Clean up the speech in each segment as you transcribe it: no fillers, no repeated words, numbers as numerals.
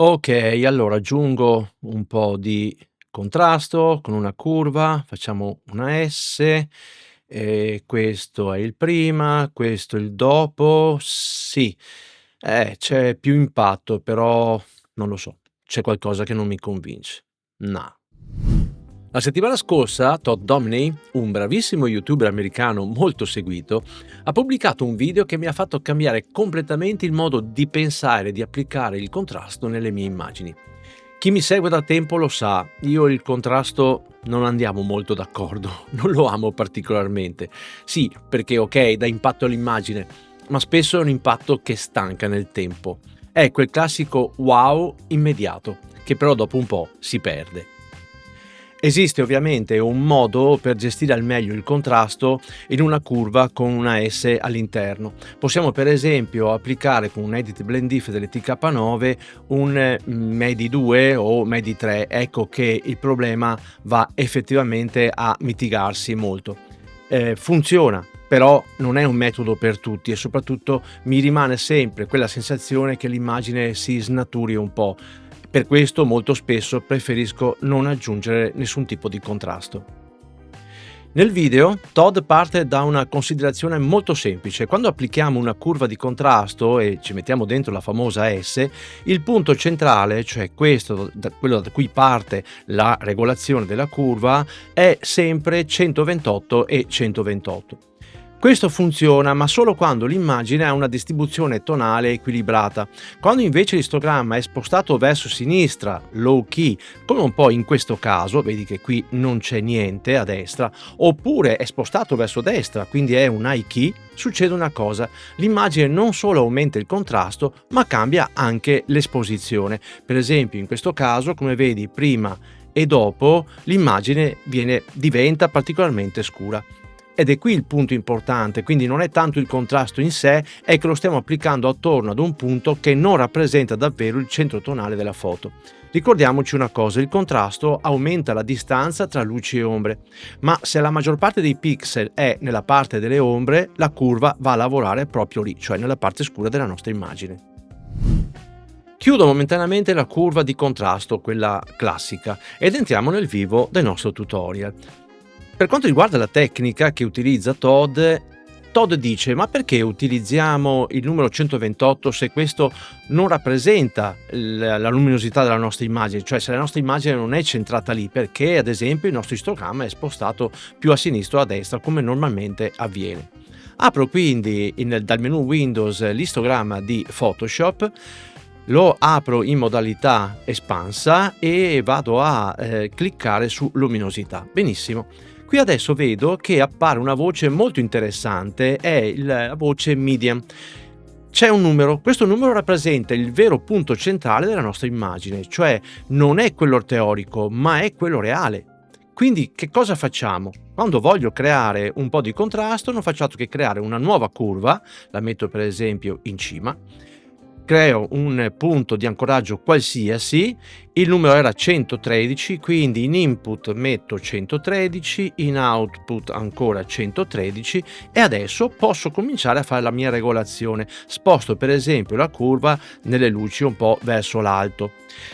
Okay, allora aggiungo un po' di contrasto con una curva, facciamo una S, questo è il prima, questo il dopo. Sì, c'è più impatto, però non lo so, c'è qualcosa che non mi convince. No. La settimana scorsa Todd Dominey, un bravissimo youtuber americano molto seguito, ha pubblicato un video che mi ha fatto cambiare completamente il modo di pensare e di applicare il contrasto nelle mie immagini. Chi mi segue da tempo lo sa, io e il contrasto non andiamo molto d'accordo, non lo amo particolarmente. Sì, perché ok, dà impatto all'immagine, ma spesso è un impatto che stanca nel tempo. È quel classico wow immediato, che però dopo un po' si perde. Esiste ovviamente un modo per gestire al meglio il contrasto in una curva con una S all'interno. Possiamo per esempio applicare con un Edit Blend If delle TK9 un MEDI 2 o MEDI 3, ecco che il problema va effettivamente a mitigarsi molto. Funziona, però non è un metodo per tutti e soprattutto mi rimane sempre quella sensazione che l'immagine si snaturi un po'. Per questo molto spesso preferisco non aggiungere nessun tipo di contrasto. Nel video Todd parte da una considerazione molto semplice: quando applichiamo una curva di contrasto e ci mettiamo dentro la famosa S, il punto centrale, cioè quello da cui parte la regolazione della curva, è sempre 128 e 128. Questo funziona, ma solo quando l'immagine ha una distribuzione tonale equilibrata. Quando invece l'istogramma è spostato verso sinistra, low key, come un po' in questo caso, vedi che qui non c'è niente a destra, oppure è spostato verso destra, quindi è un high key, succede una cosa: l'immagine non solo aumenta il contrasto, ma cambia anche l'esposizione. Per esempio, in questo caso, come vedi, prima e dopo l'immagine diventa particolarmente scura. Ed è qui il punto importante, quindi non è tanto il contrasto in sé, è che lo stiamo applicando attorno ad un punto che non rappresenta davvero il centro tonale della foto. Ricordiamoci una cosa: il contrasto aumenta la distanza tra luci e ombre, ma se la maggior parte dei pixel è nella parte delle ombre, la curva va a lavorare proprio lì, cioè nella parte scura della nostra immagine. Chiudo momentaneamente la curva di contrasto, quella classica, ed entriamo nel vivo del nostro tutorial. Per quanto riguarda la tecnica che utilizza Todd dice: ma perché utilizziamo il numero 128 se questo non rappresenta la luminosità della nostra immagine, cioè se la nostra immagine non è centrata lì, perché ad esempio il nostro istogramma è spostato più a sinistra o a destra come normalmente avviene. Apro quindi dal menu Windows l'istogramma di Photoshop, lo apro in modalità espansa e vado a cliccare su luminosità. Benissimo. Qui adesso vedo che appare una voce molto interessante, è la voce medium. C'è un numero, questo numero rappresenta il vero punto centrale della nostra immagine, cioè non è quello teorico, ma è quello reale. Quindi che cosa facciamo? Quando voglio creare un po' di contrasto, non faccio altro che creare una nuova curva, la metto per esempio in cima, creo un punto di ancoraggio qualsiasi, il numero era 113, quindi in input metto 113, in output ancora 113 e adesso posso cominciare a fare la mia regolazione. Sposto per esempio la curva nelle luci un po' verso l'alto.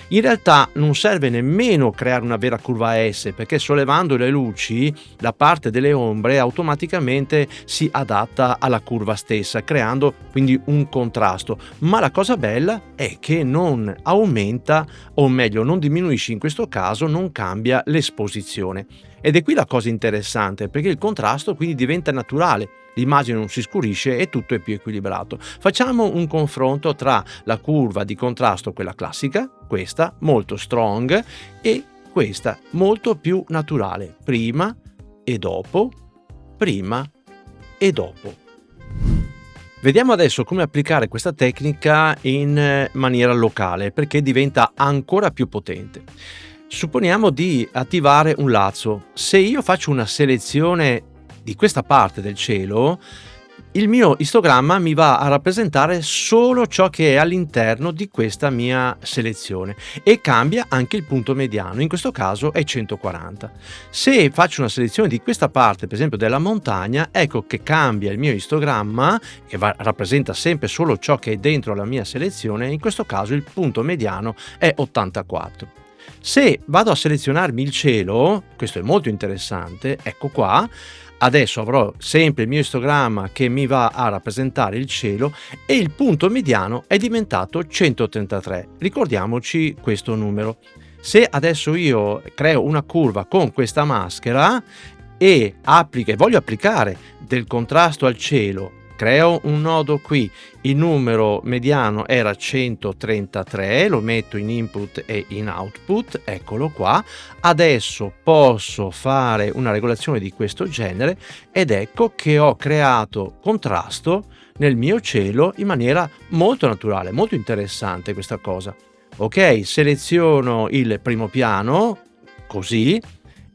In realtà non serve nemmeno creare una vera curva S, perché sollevando le luci la parte delle ombre automaticamente si adatta alla curva stessa, creando quindi un contrasto. Ma la cosa bella è che non aumenta, o meglio non diminuisce in questo caso, non cambia l'esposizione. Ed è qui la cosa interessante, perché il contrasto quindi diventa naturale, l'immagine non si scurisce e tutto è più equilibrato. Facciamo un confronto tra la curva di contrasto, quella classica, questa molto strong, e questa molto più naturale, prima e dopo, prima e dopo. Vediamo adesso come applicare questa tecnica in maniera locale, perché diventa ancora più potente. Supponiamo di attivare un lazzo. Se io faccio una selezione di questa parte del cielo, il mio istogramma mi va a rappresentare solo ciò che è all'interno di questa mia selezione e cambia anche il punto mediano, in questo caso è 140. Se faccio una selezione di questa parte, per esempio della montagna, ecco che cambia il mio istogramma e rappresenta sempre solo ciò che è dentro la mia selezione, in questo caso il punto mediano è 84. Se vado a selezionarmi il cielo, questo è molto interessante, ecco qua, adesso avrò sempre il mio istogramma che mi va a rappresentare il cielo e il punto mediano è diventato 133. Ricordiamoci questo numero. Se adesso io creo una curva con questa maschera e voglio applicare del contrasto al cielo, creo un nodo qui, il numero mediano era 133, lo metto in input e in output, eccolo qua. Adesso posso fare una regolazione di questo genere ed ecco che ho creato contrasto nel mio cielo in maniera molto naturale, molto interessante questa cosa. Ok, seleziono il primo piano, così,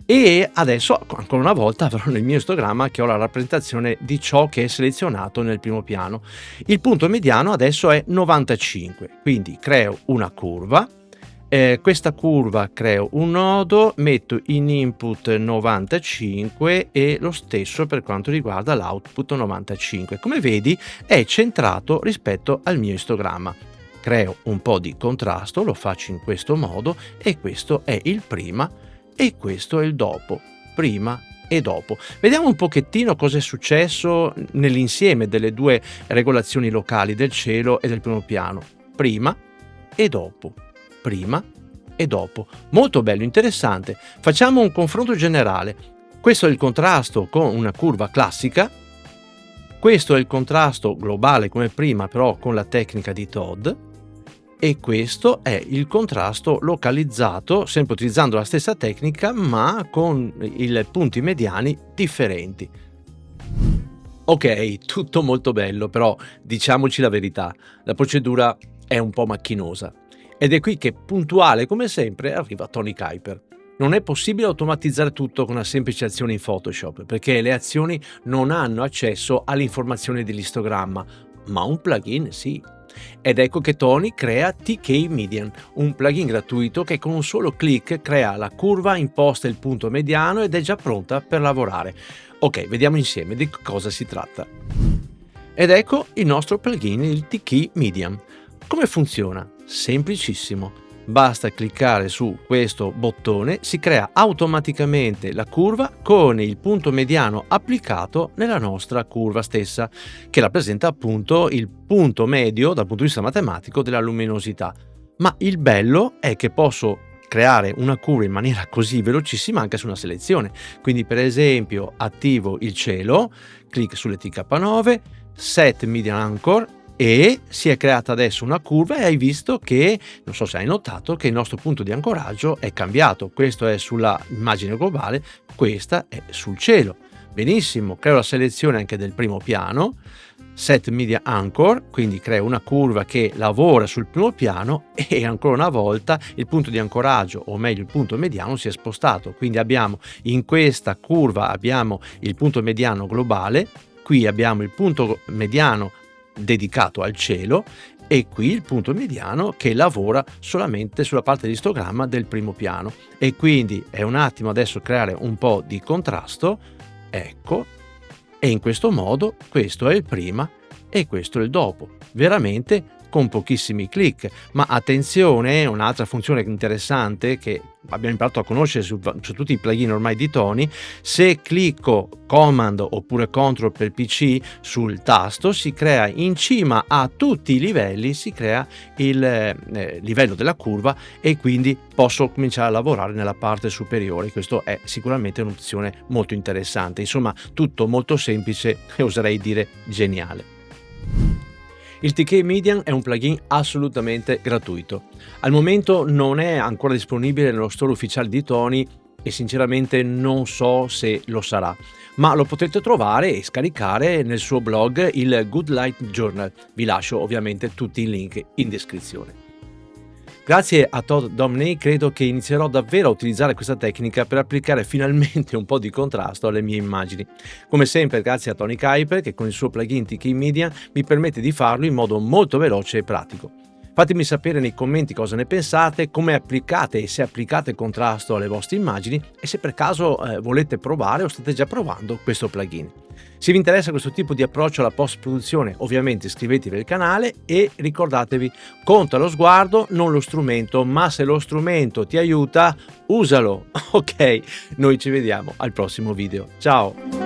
e adesso ancora una volta avrò nel mio istogramma che ho la rappresentazione di ciò che è selezionato nel primo piano. Il punto mediano adesso è 95, quindi creo una curva, questa curva creo un nodo, metto in input 95 e lo stesso per quanto riguarda l'output 95. Come vedi è centrato rispetto al mio istogramma. Creo un po' di contrasto, lo faccio in questo modo e questo è il prima e questo è il dopo, prima e dopo. Vediamo un pochettino cosa è successo nell'insieme delle due regolazioni locali del cielo e del primo piano. Prima e dopo, prima e dopo. Molto bello, interessante. Facciamo un confronto generale. Questo è il contrasto con una curva classica. Questo è il contrasto globale come prima, però con la tecnica di Todd. E questo è il contrasto localizzato, sempre utilizzando la stessa tecnica, ma con i punti mediani differenti. Ok, tutto molto bello, però diciamoci la verità, la procedura è un po' macchinosa. Ed è qui che, puntuale come sempre, arriva Tony Kuiper. Non è possibile automatizzare tutto con una semplice azione in Photoshop, perché le azioni non hanno accesso all'informazione dell'istogramma, ma un plugin sì. Ed ecco che Tony crea TK Median, un plugin gratuito che con un solo clic crea la curva, imposta il punto mediano ed è già pronta per lavorare. Ok, vediamo insieme di cosa si tratta. Ed ecco il nostro plugin, il TK Median. Come funziona? Semplicissimo. Basta cliccare su questo bottone, si crea automaticamente la curva con il punto mediano applicato nella nostra curva stessa, che rappresenta appunto il punto medio dal punto di vista matematico della luminosità. Ma il bello è che posso creare una curva in maniera così velocissima anche su una selezione. Quindi per esempio attivo il cielo, clic sulle TK9, set median anchor, e si è creata adesso una curva e hai visto che, non so se hai notato, che il nostro punto di ancoraggio è cambiato. Questo è sulla immagine globale, questa è sul cielo. Benissimo, creo la selezione anche del primo piano, set media anchor, quindi creo una curva che lavora sul primo piano e ancora una volta il punto di ancoraggio, o meglio il punto mediano, si è spostato. Quindi abbiamo in questa curva abbiamo il punto mediano globale, qui abbiamo il punto mediano dedicato al cielo e qui il punto mediano che lavora solamente sulla parte di istogramma del primo piano. E quindi è un attimo adesso creare un po' di contrasto, ecco, e in questo modo questo è il prima e questo è il dopo, veramente con pochissimi clic. Ma attenzione, un'altra funzione interessante che abbiamo imparato a conoscere su tutti i plugin ormai di Tony: se clicco Command oppure Control per PC sul tasto, si crea in cima a tutti i livelli, si crea il livello della curva e quindi posso cominciare a lavorare nella parte superiore. Questo è sicuramente un'opzione molto interessante. Insomma, tutto molto semplice e oserei dire geniale. Il TK Median è un plugin assolutamente gratuito. Al momento non è ancora disponibile nello store ufficiale di Tony e sinceramente non so se lo sarà, ma lo potrete trovare e scaricare nel suo blog, il Good Light Journal. Vi lascio ovviamente tutti i link in descrizione. Grazie a Todd Domney credo che inizierò davvero a utilizzare questa tecnica per applicare finalmente un po' di contrasto alle mie immagini. Come sempre grazie a Tony Kuiper che con il suo plugin TK Media mi permette di farlo in modo molto veloce e pratico. Fatemi sapere nei commenti cosa ne pensate, come applicate e se applicate contrasto alle vostre immagini e se per caso volete provare o state già provando questo plugin. Se vi interessa questo tipo di approccio alla post-produzione, ovviamente iscrivetevi al canale e ricordatevi, conta lo sguardo, non lo strumento, ma se lo strumento ti aiuta, usalo. Ok, noi ci vediamo al prossimo video. Ciao!